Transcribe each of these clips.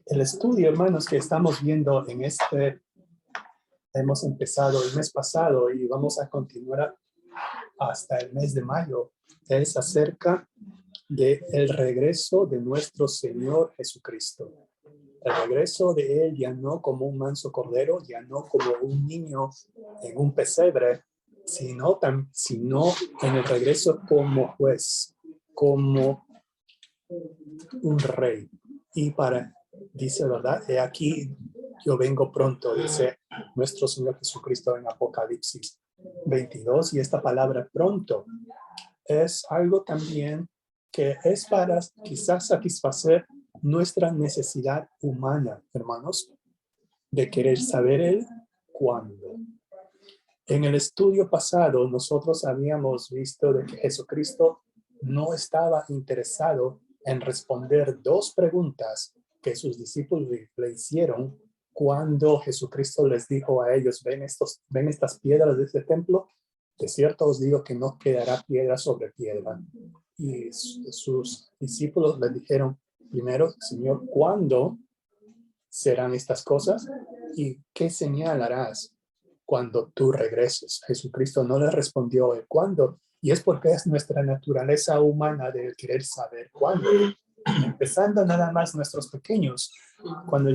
El estudio, hermanos, que estamos viendo en hemos empezado el mes pasado y vamos a continuar hasta el mes de mayo, es acerca del regreso de nuestro Señor Jesucristo. El regreso de Él ya no como un manso cordero, ya no como un niño en un pesebre, sino en el regreso como juez, como un rey. Y dice, ¿verdad? He aquí, yo vengo pronto, dice nuestro Señor Jesucristo en Apocalipsis 22. Y esta palabra pronto es algo también que es para quizás satisfacer nuestra necesidad humana, hermanos, de querer saber el cuándo. En el estudio pasado, nosotros habíamos visto de que Jesucristo no estaba interesado en responder dos preguntas que sus discípulos le hicieron cuando Jesucristo les dijo a ellos, ¿ven estas piedras de este templo? De cierto os digo que no quedará piedra sobre piedra. Y sus discípulos le dijeron, primero, Señor, ¿cuándo serán estas cosas? ¿Y qué señal harás cuando tú regreses? Jesucristo no les respondió el cuándo, y es porque es nuestra naturaleza humana de querer saber cuándo. Empezando nada más nuestros pequeños, cuando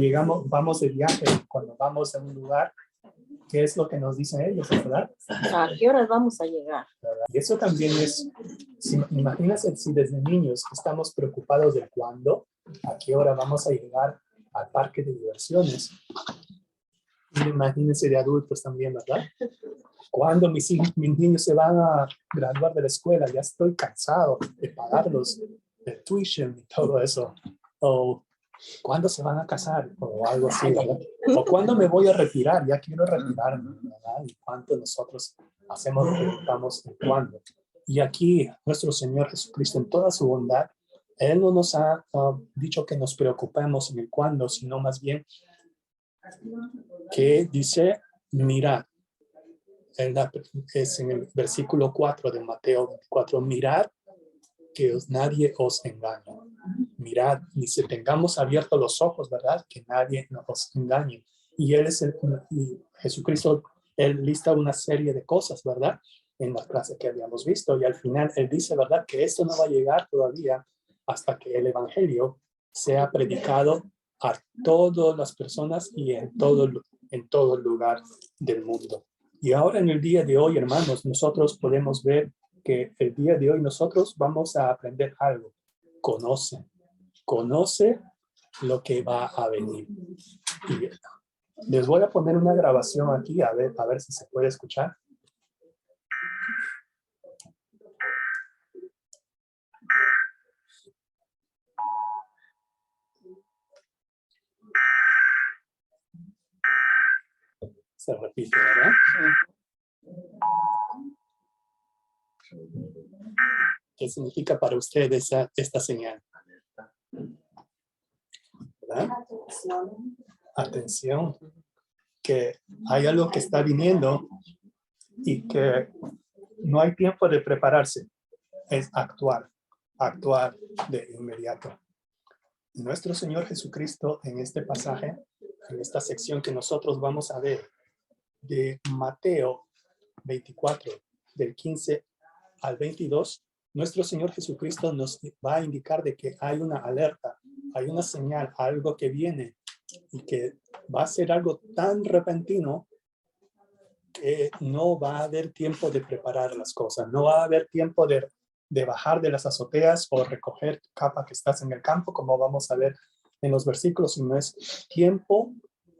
vamos de viaje, cuando vamos a un lugar, ¿qué es lo que nos dicen ellos, verdad? ¿A qué horas vamos a llegar? Y eso también es, imagínense si desde niños estamos preocupados de cuándo, a qué hora vamos a llegar al parque de diversiones. Imagínense de adultos también, ¿verdad? Cuando mis niños se van a graduar de la escuela, ya estoy cansado de pagarlos, de tuition y todo eso. O cuándo se van a casar, o algo así, ¿verdad? O cuándo me voy a retirar, ya quiero retirarme, ¿verdad? Y cuánto nosotros preguntamos en cuándo. Y aquí, nuestro Señor Jesucristo, en toda su bondad, Él no nos ha dicho que nos preocupemos en el cuándo, sino más bien que dice, mirad, es en el versículo 4 de Mateo 24, mirad que nadie os engañe. Mirad, dice, tengamos abiertos los ojos, ¿verdad? Que nadie nos engañe. Y Jesucristo, Él lista una serie de cosas, ¿verdad? En la clase que habíamos visto. Y al final Él dice, ¿verdad? Que esto no va a llegar todavía hasta que el Evangelio sea predicado a todas las personas y en todo lugar del mundo. Y ahora en el día de hoy, hermanos, nosotros podemos ver que el día de hoy nosotros vamos a aprender algo. Conoce lo que va a venir. Y les voy a poner una grabación aquí, a ver si se puede escuchar. Se repite, ¿verdad? ¿Qué significa para ustedes esta señal? ¿Verdad? Atención, que hay algo que está viniendo y que no hay tiempo de prepararse, es actuar de inmediato. Nuestro Señor Jesucristo en este pasaje, en esta sección que nosotros vamos a ver, de Mateo 24, del 15 al 22, nuestro Señor Jesucristo nos va a indicar de que hay una alerta, hay una señal, algo que viene y que va a ser algo tan repentino que no va a haber tiempo de preparar las cosas, no va a haber tiempo de bajar de las azoteas o recoger tu capa que estás en el campo, como vamos a ver en los versículos, sino es tiempo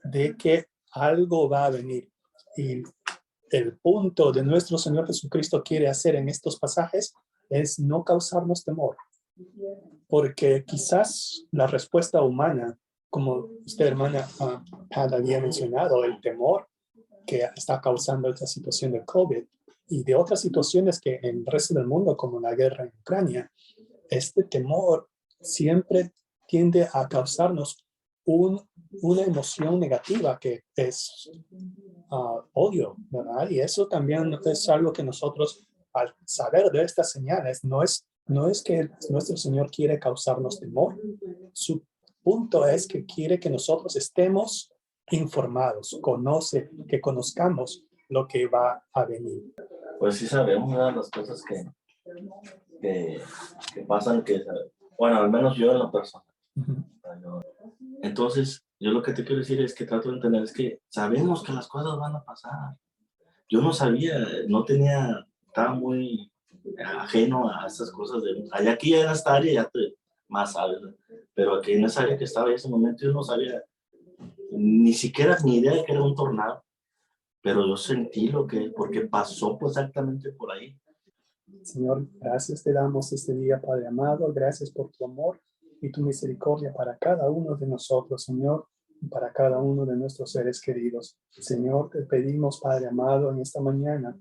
de que algo va a venir. Y el punto de nuestro Señor Jesucristo quiere hacer en estos pasajes es no causarnos temor, porque quizás la respuesta humana, como usted, hermana Pat, había mencionado, el temor que está causando esta situación de COVID y de otras situaciones que en el resto del mundo, como la guerra en Ucrania, este temor siempre tiende a causarnos una emoción negativa que es odio, ¿verdad? Y eso también es algo que nosotros, al saber de estas señales, no es que nuestro Señor quiere causarnos temor. Su punto es que quiere que nosotros estemos informados, que conozcamos lo que va a venir. Pues sí sabemos, ¿verdad? Las cosas que pasan, bueno, al menos yo en lo personal. Entonces, yo lo que te quiero decir es que trato de entender es que sabemos que las cosas van a pasar. Yo no sabía, estaba muy ajeno a estas cosas. Allá aquí en esta área ya más sabes, ¿no? Pero aquí en esa área que estaba en ese momento yo no sabía ni siquiera ni idea de que era un tornado. Pero yo sentí porque pasó pues exactamente por ahí. Señor, gracias te damos este día, Padre amado. Gracias por tu amor y tu misericordia para cada uno de nosotros, Señor, y para cada uno de nuestros seres queridos. Señor, te pedimos, Padre amado, en esta mañana,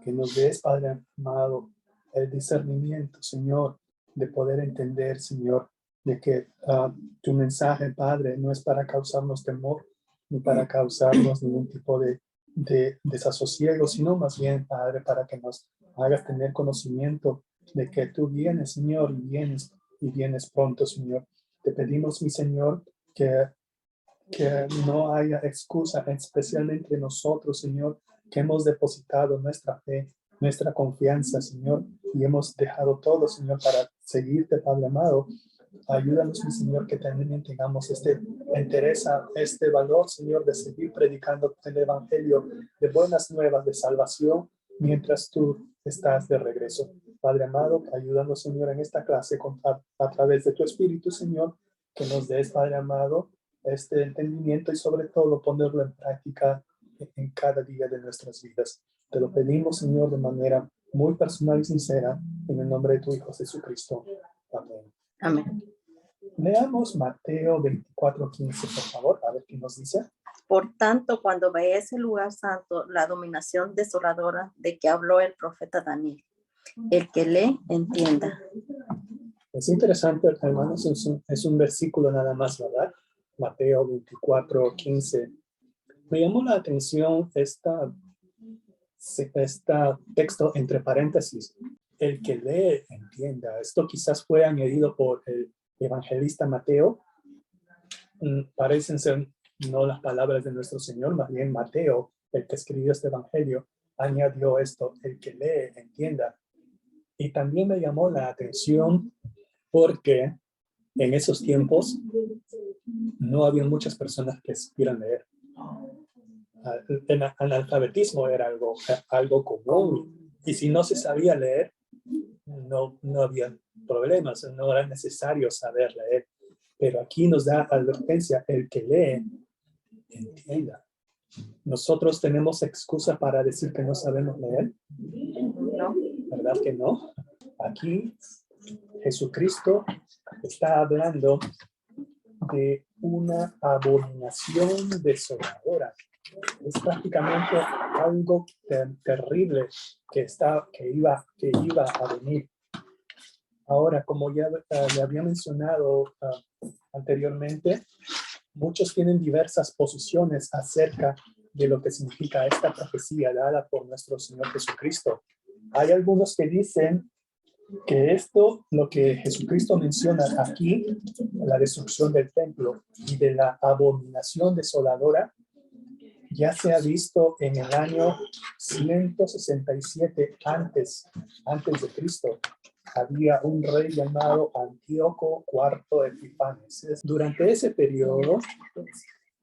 que nos des, Padre amado, el discernimiento, Señor, de poder entender, Señor, de que tu mensaje, Padre, no es para causarnos temor, ni para causarnos ningún tipo de desasosiego, sino más bien, Padre, para que nos hagas tener conocimiento de que tú vienes, Señor, y vienes pronto, Señor. Te pedimos, mi Señor, que no haya excusa, especialmente nosotros, Señor, que hemos depositado nuestra fe, nuestra confianza, Señor, y hemos dejado todo, Señor, para seguirte, Padre amado. Ayúdanos, mi Señor, que también tengamos este valor, Señor, de seguir predicando el Evangelio de buenas nuevas de salvación mientras tú estás de regreso. Padre amado, ayúdanos, Señor, en esta clase a través de tu Espíritu, Señor, que nos des, Padre amado, este entendimiento y sobre todo ponerlo en práctica en cada día de nuestras vidas. Te lo pedimos, Señor, de manera muy personal y sincera, en el nombre de tu Hijo Jesucristo. Amén. Amén. Leamos Mateo 24:15, por favor, a ver qué nos dice. Por tanto, cuando veáis el lugar santo, la dominación desoladora de que habló el profeta Daniel, el que lee, entienda. Es interesante, hermanos, es un versículo nada más, ¿verdad? Mateo 24:15. Me llamó la atención este texto entre paréntesis. El que lee, entienda. Esto quizás fue añadido por el evangelista Mateo. Parecen ser no las palabras de nuestro Señor, más bien Mateo, el que escribió este evangelio, añadió esto, el que lee, entienda. Y también me llamó la atención porque en esos tiempos no había muchas personas que supieran leer. El analfabetismo era algo común, y si no se sabía leer, no había problemas, no era necesario saber leer. Pero aquí nos da advertencia, el que lee, entienda. ¿Nosotros tenemos excusa para decir que no sabemos leer? No. ¿Verdad que no? Aquí Jesucristo está hablando de una abominación desoladora. Es prácticamente algo terrible que iba a venir. Ahora, como ya le había mencionado anteriormente, muchos tienen diversas posiciones acerca de lo que significa esta profecía dada por nuestro Señor Jesucristo. Hay algunos que dicen que lo que Jesucristo menciona aquí, la destrucción del templo y de la abominación desoladora, ya se ha visto en el año 167 antes de Cristo. Había un rey llamado Antíoco IV Epifanes. Durante ese periodo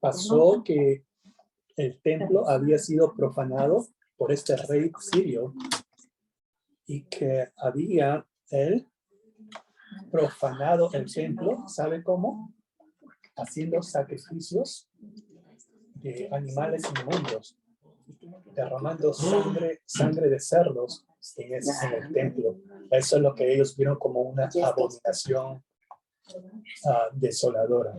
pasó que el templo había sido profanado por este rey sirio y que había él profanado el templo, ¿sabe cómo? Haciendo sacrificios de animales inmundos, derramando sangre de cerdos en el templo. Eso es lo que ellos vieron como una abominación desoladora.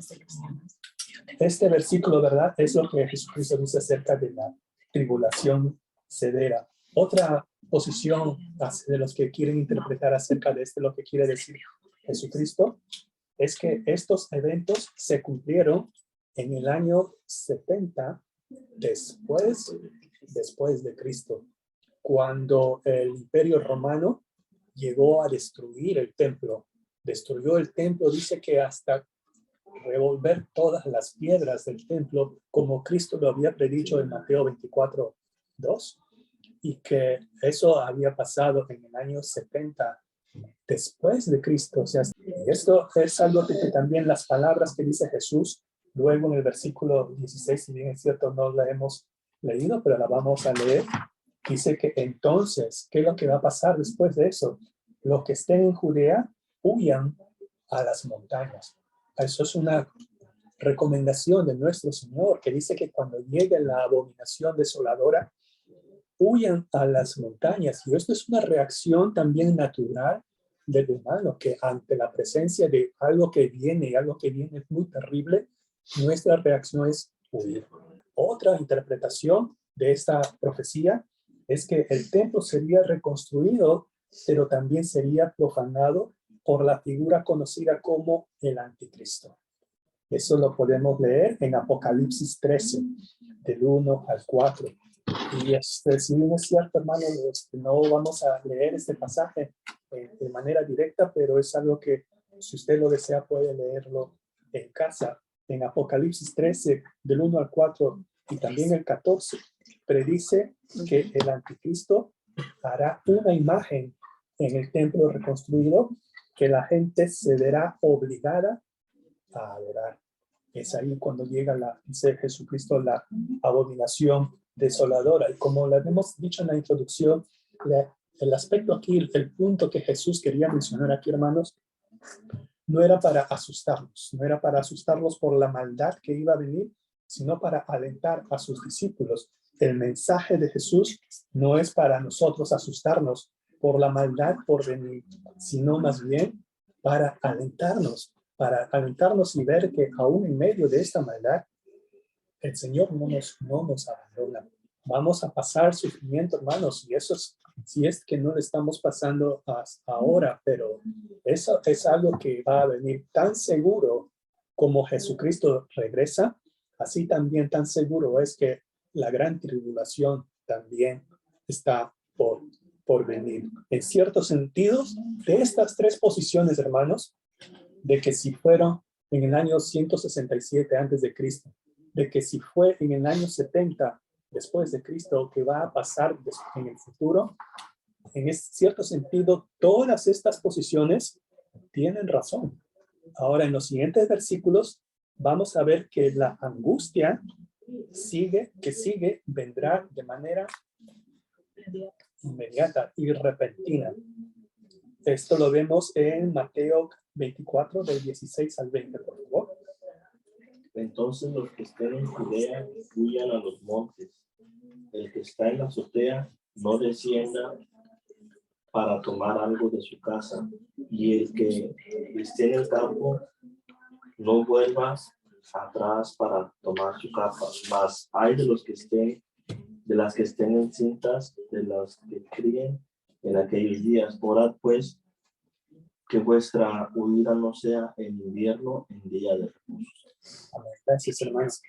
Este versículo, ¿verdad? Es lo que Jesucristo dice acerca de la tribulación severa. Otra posición de los que quieren interpretar acerca de lo que quiere decir Jesucristo es que estos eventos se cumplieron en el año 70 después de Cristo, cuando el Imperio Romano llegó a destruir el templo. Destruyó el templo, dice que hasta revolver todas las piedras del templo, como Cristo lo había predicho en Mateo 24:2, y que eso había pasado en el año 70 después de Cristo. O sea, y esto es algo que también las palabras que dice Jesús, luego en el versículo 16, si bien es cierto, no la hemos leído, pero la vamos a leer. Dice que entonces, ¿qué es lo que va a pasar después de eso? Los que estén en Judea, huyan a las montañas. Eso es una recomendación de nuestro Señor, que dice que cuando llegue la abominación desoladora, huyan a las montañas. Y esto es una reacción también natural del humano, que ante la presencia de algo que viene, y algo que viene muy terrible, nuestra reacción es huir. Otra interpretación de esta profecía es que el templo sería reconstruido, pero también sería profanado por la figura conocida como el anticristo. Eso lo podemos leer en Apocalipsis 13, del 1 al 4. Y si bien es cierto, hermano, no vamos a leer este pasaje de manera directa, pero es algo que, si usted lo desea, puede leerlo en casa. En Apocalipsis 13, del 1 al 4, y también el 14, predice que el anticristo hará una imagen en el templo reconstruido que la gente se verá obligada a adorar. Es ahí cuando llega, dice Jesucristo, la abominación desoladora. Y como le hemos dicho en la introducción, el aspecto aquí, el punto que Jesús quería mencionar aquí, hermanos, no era para asustarnos, no era para asustarlos por la maldad que iba a venir, sino para alentar a sus discípulos. El mensaje de Jesús no es para nosotros asustarnos por la maldad por venir, sino más bien para alentarnos y ver que aún en medio de esta maldad, el Señor no nos abandona. Vamos a pasar sufrimiento, hermanos, y eso es, si es que no le estamos pasando hasta ahora, pero eso es algo que va a venir tan seguro como Jesucristo regresa, así también tan seguro es que la gran tribulación también está por venir. En ciertos sentidos, de estas tres posiciones, hermanos, de que si fueron en el año 167 antes de Cristo, de que si fue en el año 70 después de Cristo, que va a pasar en el futuro, en cierto sentido, todas estas posiciones tienen razón. Ahora, en los siguientes versículos, vamos a ver que la angustia vendrá de manera inmediata y repentina. Esto lo vemos en Mateo 24, del 16 al 20, por favor. Entonces los que estén en Judea huyan a los montes. El que está en la azotea no descienda para tomar algo de su casa. Y el que esté en el campo no vuelva atrás para tomar su capa. Mas hay de las que estén encintas, de las que críen en aquellos días. Orad pues que vuestra huida no sea en invierno, en día de reposo. Amén. Gracias, hermanos.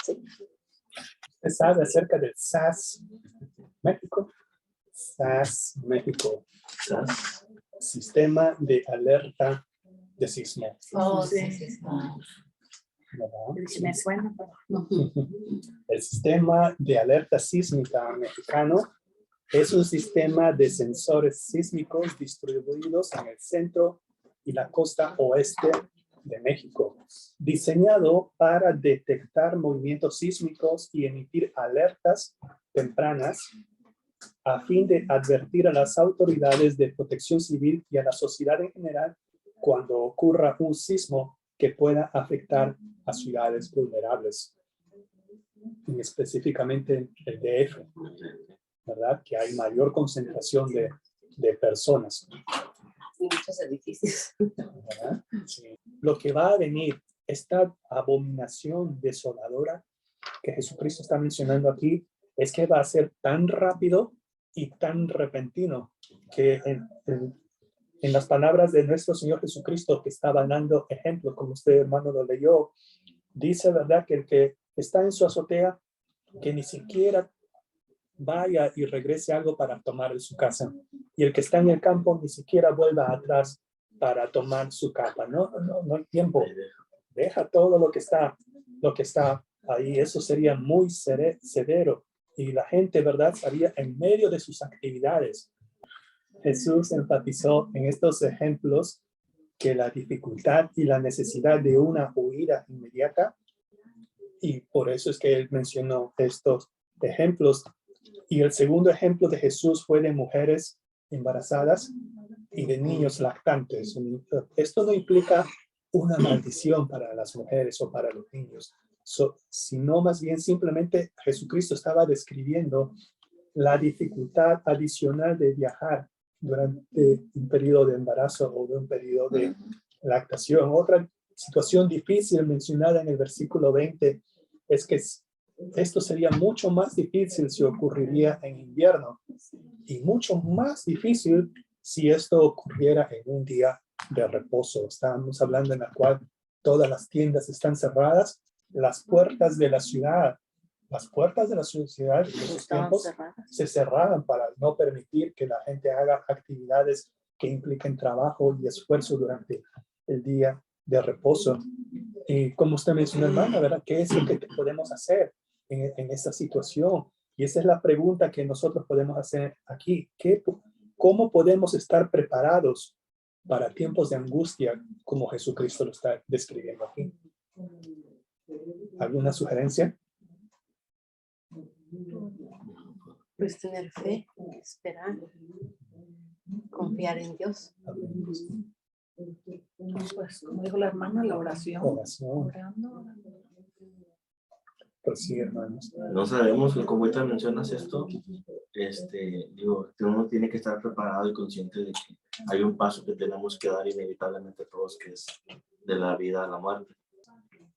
¿Usted sabe acerca del SAS México? SAS México. ¿Sabes? Sistema de alerta de sismo. Oh, sí. ¿Verdad? Me suena. El sistema de alerta sísmica mexicano es un sistema de sensores sísmicos distribuidos en el centro y la costa oeste de México, diseñado para detectar movimientos sísmicos y emitir alertas tempranas a fin de advertir a las autoridades de protección civil y a la sociedad en general cuando ocurra un sismo que pueda afectar a ciudades vulnerables, específicamente el DF, ¿verdad? Que hay mayor concentración de personas. Y muchos edificios. ¿Verdad? Sí. Lo que va a venir, esta abominación desoladora que Jesucristo está mencionando aquí, es que va a ser tan rápido y tan repentino que en las palabras de nuestro Señor Jesucristo, que estaba dando ejemplos, como usted, hermano, lo leyó, dice, ¿verdad?, que el que está en su azotea, que ni siquiera vaya y regrese algo para tomar de su casa. Y el que está en el campo ni siquiera vuelva atrás para tomar su capa. No hay tiempo. deja todo lo que está ahí. Eso sería muy severo. Y la gente, ¿verdad?, estaría en medio de sus actividades. Jesús enfatizó en estos ejemplos que la dificultad y la necesidad de una huida inmediata, y por eso es que él mencionó estos ejemplos. Y el segundo ejemplo de Jesús fue de mujeres embarazadas y de niños lactantes. Esto no implica una maldición para las mujeres o para los niños, sino más bien simplemente Jesucristo estaba describiendo la dificultad adicional de viajar durante un periodo de embarazo o de un periodo de lactación. Otra situación difícil mencionada en el versículo 20 es que esto sería mucho más difícil si ocurriría en invierno y mucho más difícil si esto ocurriera en un día de reposo. Estamos hablando en la cual todas las tiendas están cerradas, las puertas de la ciudad en esos tiempos se cerraban para no permitir que la gente haga actividades que impliquen trabajo y esfuerzo durante el día de reposo. Y como usted mencionó, hermana, ¿verdad? ¿Qué es lo que podemos hacer en esta situación? Y esa es la pregunta que nosotros podemos hacer aquí. ¿Cómo podemos estar preparados para tiempos de angustia como Jesucristo lo está describiendo aquí? ¿Alguna sugerencia? Pues tener fe, esperar, confiar en Dios. Pues como dijo la hermana, la oración. Oración. Pues sí, hermanos. No sabemos, como ahorita mencionas esto, digo, uno tiene que estar preparado y consciente de que hay un paso que tenemos que dar inevitablemente todos, que es de la vida a la muerte.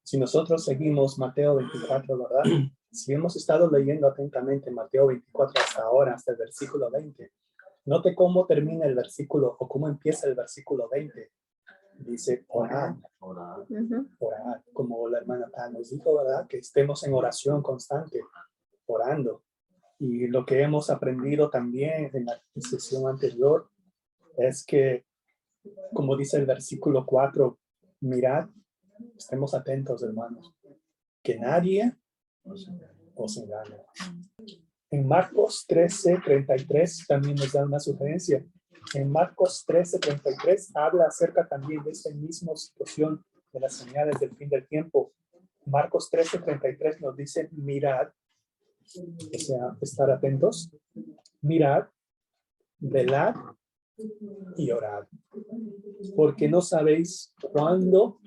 Si nosotros seguimos Mateo 24, ¿verdad? Si hemos estado leyendo atentamente Mateo 24 hasta ahora, hasta el versículo 20, note cómo termina el versículo o cómo empieza el versículo 20. Dice, orad. Orad. Orad. Como la hermana Pan nos dijo, ¿verdad? Que estemos en oración constante, orando. Y lo que hemos aprendido también en la sesión anterior es que, como dice el versículo 4, mirad, estemos atentos, hermanos, que nadie os engañe. En Marcos 13:33 también nos da una sugerencia. En Marcos 13:33 habla acerca también de esta misma situación de las señales del fin del tiempo. Marcos 13:33 nos dice, mirad, o sea, estar atentos, mirad, velad y orad, porque no sabéis cuándo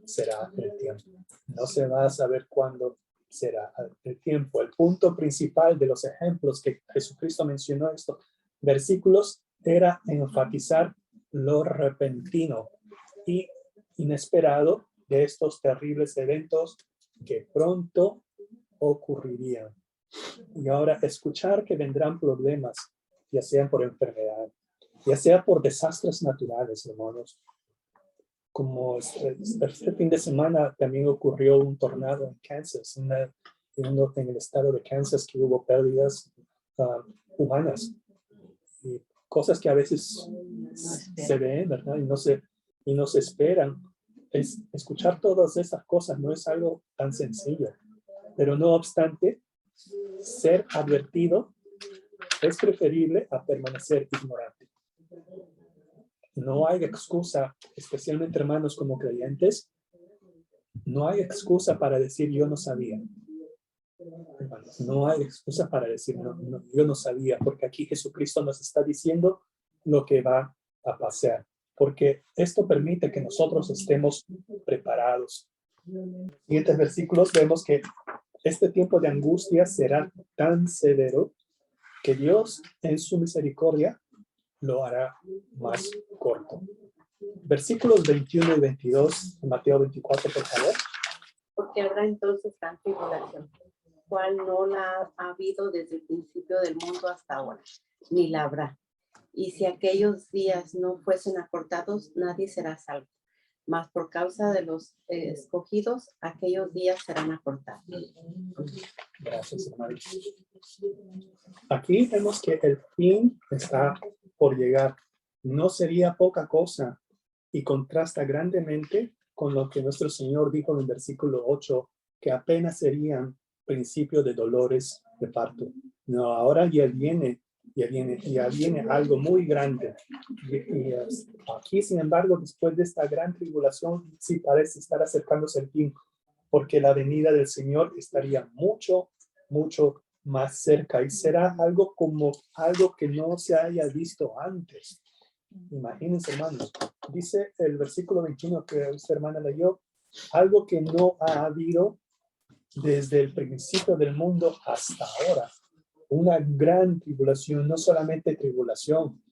será el tiempo. No se va a saber cuándo será el tiempo. El punto principal de los ejemplos que Jesucristo mencionó en estos versículos era enfatizar lo repentino y inesperado de estos terribles eventos que pronto ocurrirían. Y ahora escuchar que vendrán problemas, ya sean por enfermedad, ya sea por desastres naturales, hermanos. Como este fin de semana también ocurrió un tornado en Kansas, en el estado de Kansas, que hubo pérdidas humanas. Y cosas que a veces se ven, ¿verdad? Y no se esperan. Escuchar todas esas cosas no es algo tan sencillo. Pero no obstante, ser advertido es preferible a permanecer ignorante. No hay excusa, especialmente hermanos como creyentes, no hay excusa para decir yo no sabía. Hermanos, no hay excusa para decir yo no sabía, porque aquí Jesucristo nos está diciendo lo que va a pasar, porque esto permite que nosotros estemos preparados. En los siguientes versículos vemos que este tiempo de angustia será tan severo que Dios en su misericordia lo hará más corto. Versículos 21 y 22 de Mateo 24, por favor. Porque habrá entonces gran tribulación, cual no la ha habido desde el principio del mundo hasta ahora, ni la habrá. Y si aquellos días no fuesen acortados, nadie será salvo. Mas por causa de los escogidos, aquellos días serán acortados. Gracias, hermano. Aquí vemos que el fin está por llegar. No sería poca cosa y contrasta grandemente con lo que nuestro Señor dijo en el versículo 8, que apenas serían principios de dolores de parto. No, ahora ya viene algo muy grande. Y aquí, sin embargo, después de esta gran tribulación, sí parece estar acercándose el fin, porque la venida del Señor estaría mucho, mucho más cerca y será algo como algo que no se haya visto antes. Imagínense, hermanos, dice el versículo 21 que esta hermana leyó, algo que no ha habido desde el principio del mundo hasta ahora. Una gran tribulación, no solamente tribulación,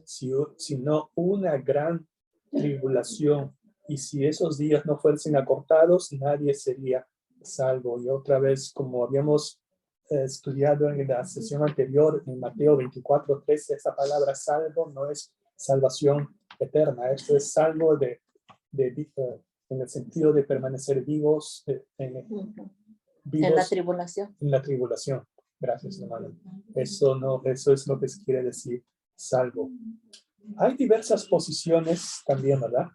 sino una gran tribulación. Y si esos días no fuesen acortados, nadie sería salvo. Y otra vez, como habíamos estudiado en la sesión anterior, en Mateo 24:13, esa palabra salvo no es salvación eterna. Esto es salvo en el sentido de permanecer vivos, vivos en la tribulación. En la tribulación. Gracias, hermano. Eso es lo que se quiere decir salvo. Hay diversas posiciones también, ¿verdad?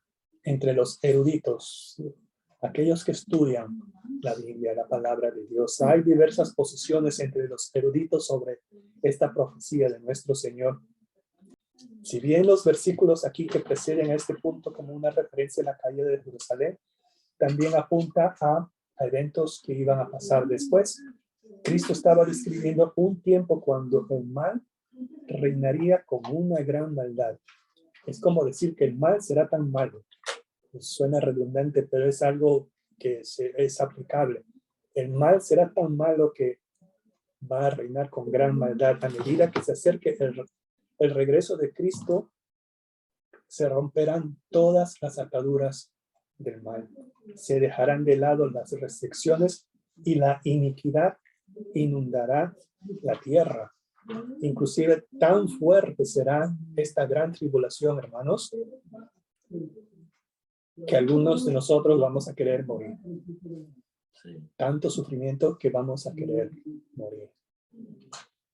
Entre los eruditos, aquellos que estudian la Biblia, la palabra de Dios. Hay diversas posiciones entre los eruditos sobre esta profecía de nuestro Señor. Si bien los versículos aquí que preceden a este punto como una referencia a la caída de Jerusalén, también apunta a eventos que iban a pasar después. Cristo estaba describiendo un tiempo cuando el mal reinaría con una gran maldad. Es como decir que el mal será tan malo. Pues suena redundante, pero es algo que es aplicable. El mal será tan malo que va a reinar con gran maldad. A medida que se acerque el regreso de Cristo, se romperán todas las ataduras del mal. Se dejarán de lado las restricciones y la iniquidad inundará la tierra. Inclusive tan fuerte será esta gran tribulación, hermanos, que algunos de nosotros vamos a querer morir. Tanto sufrimiento que vamos a querer morir.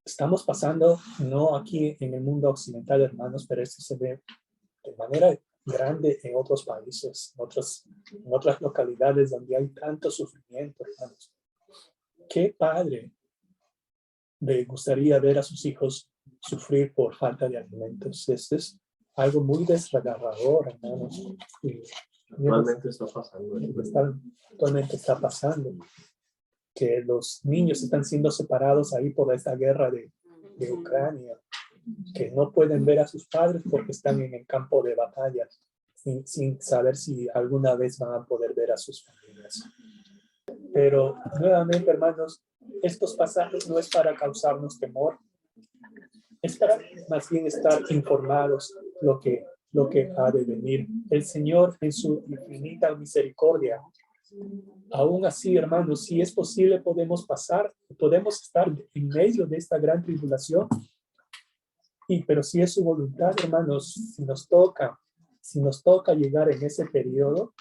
Estamos pasando, no aquí en el mundo occidental, hermanos, pero esto se ve de manera grande en otros países, en otras localidades donde hay tanto sufrimiento, hermanos. ¿Qué padre le gustaría ver a sus hijos sufrir por falta de alimentos? Esto es algo muy desgarrador, hermanos. Actualmente está pasando. Actualmente está pasando que los niños están siendo separados ahí por esta guerra de Ucrania, que no pueden ver a sus padres porque están en el campo de batalla, sin saber si alguna vez van a poder ver a sus familias. Pero nuevamente, hermanos, estos pasajes no es para causarnos temor, es para más bien estar informados lo que ha de venir. El Señor en su infinita misericordia, aún así, hermanos, si es posible podemos estar en medio de esta gran tribulación, pero si es su voluntad, hermanos, si nos toca llegar en ese periodo,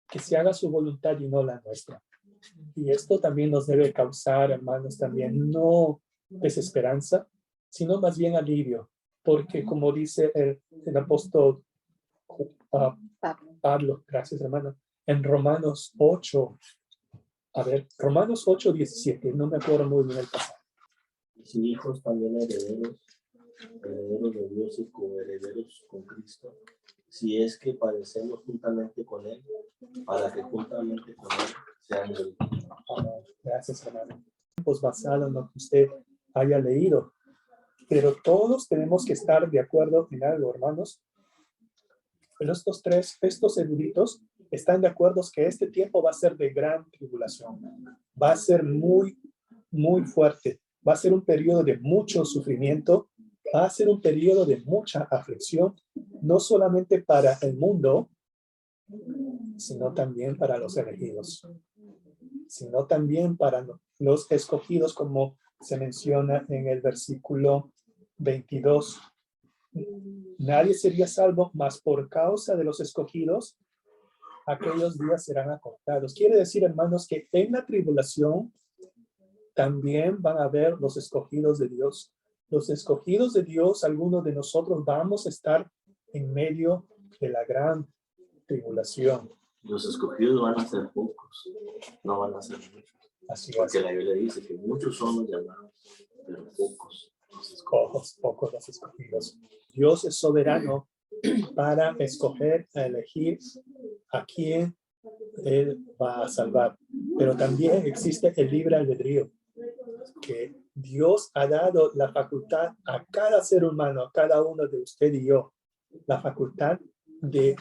que se haga su voluntad y no la nuestra. Y esto también nos debe causar, hermanos, también no desesperanza, sino más bien alivio, porque como dice el apóstol Pablo, gracias, hermano, en Romanos 8, Romanos 8:17, no me acuerdo muy bien el pasaje. Si hijos también herederos de Dios y coherederos con Cristo, si es que padecemos juntamente con Él, para que juntamente con Él sean glorificados. Gracias, hermano. Pues basado en lo que usted haya leído. Pero todos tenemos que estar de acuerdo en algo, hermanos. Pero estos eruditos están de acuerdo que este tiempo va a ser de gran tribulación. Va a ser muy, muy fuerte. Va a ser un periodo de mucho sufrimiento. Va a ser un periodo de mucha aflicción, no solamente para el mundo, sino también para los elegidos, sino también para los escogidos, como se menciona en el versículo 22. Nadie sería salvo, mas por causa de los escogidos, aquellos días serán acortados. Quiere decir, hermanos, que en la tribulación también van a haber los escogidos de Dios. Los escogidos de Dios, algunos de nosotros vamos a estar en medio de la gran tribulación. Los escogidos van a ser pocos, no van a ser muchos. Así Porque es. la Biblia dice que muchos son los llamados, pero pocos los escogidos. Pocos los escogidos. Dios es soberano para escoger, a elegir a quién Él va a salvar. Pero también existe el libre albedrío, que Dios ha dado la facultad a cada ser humano, a cada uno de usted y yo, la facultad de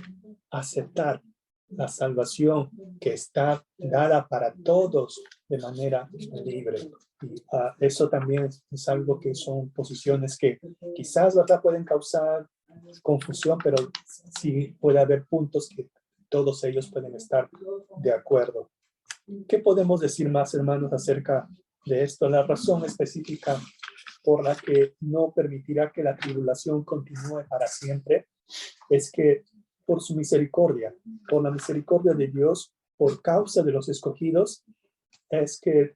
aceptar la salvación que está dada para todos de manera libre. Y eso también es algo que son posiciones que quizás, ¿verdad?, pueden causar confusión, pero sí puede haber puntos que todos ellos pueden estar de acuerdo. ¿Qué podemos decir más, hermanos, acerca de esto? La razón específica por la que no permitirá que la tribulación continúe para siempre es que por su misericordia, por la misericordia de Dios, por causa de los escogidos, es que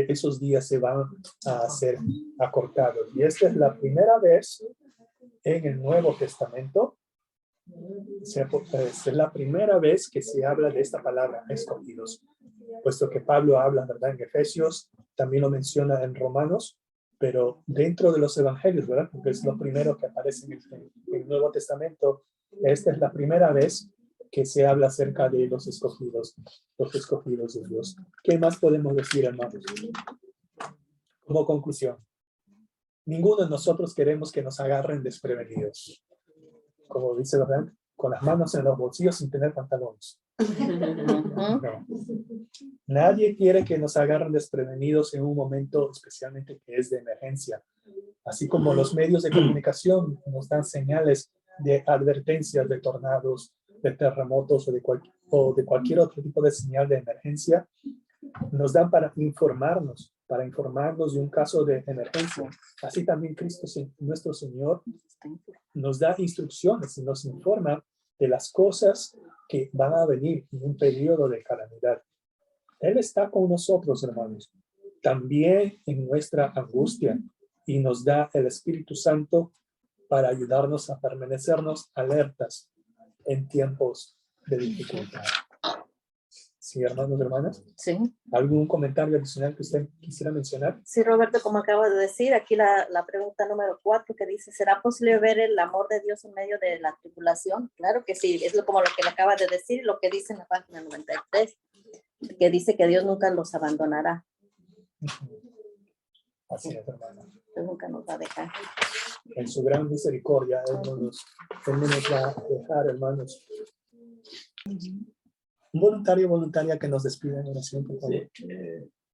esos días se van a hacer acortados. Y esta es la primera vez en el Nuevo Testamento, es la primera vez que se habla de esta palabra, escogidos, puesto que Pablo habla, ¿verdad?, en Efesios, también lo menciona en Romanos, pero dentro de los evangelios, ¿verdad?, porque es lo primero que aparece en el Nuevo Testamento. Esta es la primera vez que se habla acerca de los escogidos de Dios. ¿Qué más podemos decir, hermanos? Como conclusión, ninguno de nosotros queremos que nos agarren desprevenidos. Como dice, ¿verdad?, con las manos en los bolsillos sin tener pantalones. No. Nadie quiere que nos agarren desprevenidos en un momento especialmente que es de emergencia. Así como los medios de comunicación nos dan señales de advertencias de tornados, de terremotos o de cualquier otro tipo de señal de emergencia, nos dan para informarnos de un caso de emergencia. Así también Cristo, nuestro Señor, nos da instrucciones y nos informa de las cosas que van a venir en un periodo de calamidad. Él está con nosotros, hermanos, también en nuestra angustia, y nos da el Espíritu Santo para ayudarnos a permanecernos alertas en tiempos de dificultad. ¿Sí, hermanos, hermanas? Sí. ¿Algún comentario adicional que usted quisiera mencionar? Sí, Roberto, como acaba de decir, aquí la pregunta número 4 que dice, ¿será posible ver el amor de Dios en medio de la tribulación? Claro que sí, es como lo que le acaba de decir, lo que dice en la página 93, que dice que Dios nunca los abandonará. Así es, hermana. Dios nunca nos va a dejar. En su gran misericordia, Él no nos va a dejar, hermanos. Un voluntaria que nos despida en oración, por favor. Sí,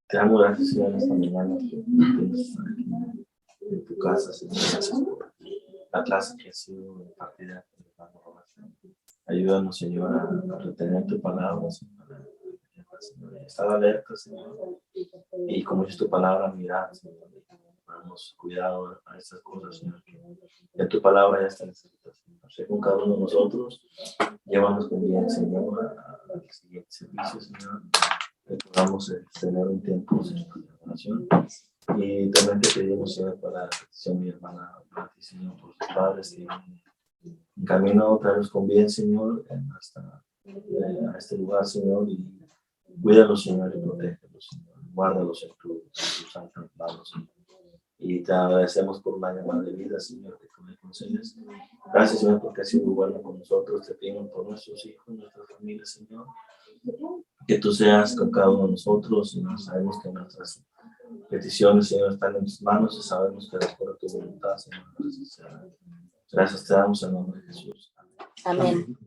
te damos gracias, Señor, esta mañana en tu casa, Señor. Gracias por la clase que ha sido impartida. Ayúdanos, Señor, a retener tu palabra, Señor. Estar alerta, Señor. Y como dice tu palabra, mirar, Señor. Pongamos cuidado a estas cosas, Señor. Que en tu palabra ya está escrita, Señor. Sé con cada uno de nosotros. Llévanos con bien, Señor, al siguiente servicio, Señor. Que podamos tener un tiempo, Señor, de oración. Y también te pedimos, Señor, para la petición de mi hermana, para ti, Señor, por sus padres, que en camino traerlos con bien, Señor, hasta a este lugar, Señor, y cuídalos, Señor, y protégelos, Señor. Guárdalos en tu santo mano, Señor. Y te agradecemos por una llamada de vida, Señor, que tú me concedes. Gracias, Señor, porque has sido muy bueno con nosotros. Te pedimos por nuestros hijos, nuestras familias, Señor. Que tú seas con cada uno de nosotros, Señor. Sabemos que nuestras peticiones, Señor, están en tus manos y sabemos que eres por tu voluntad, Señor. Gracias te damos en nombre de Jesús. Amén.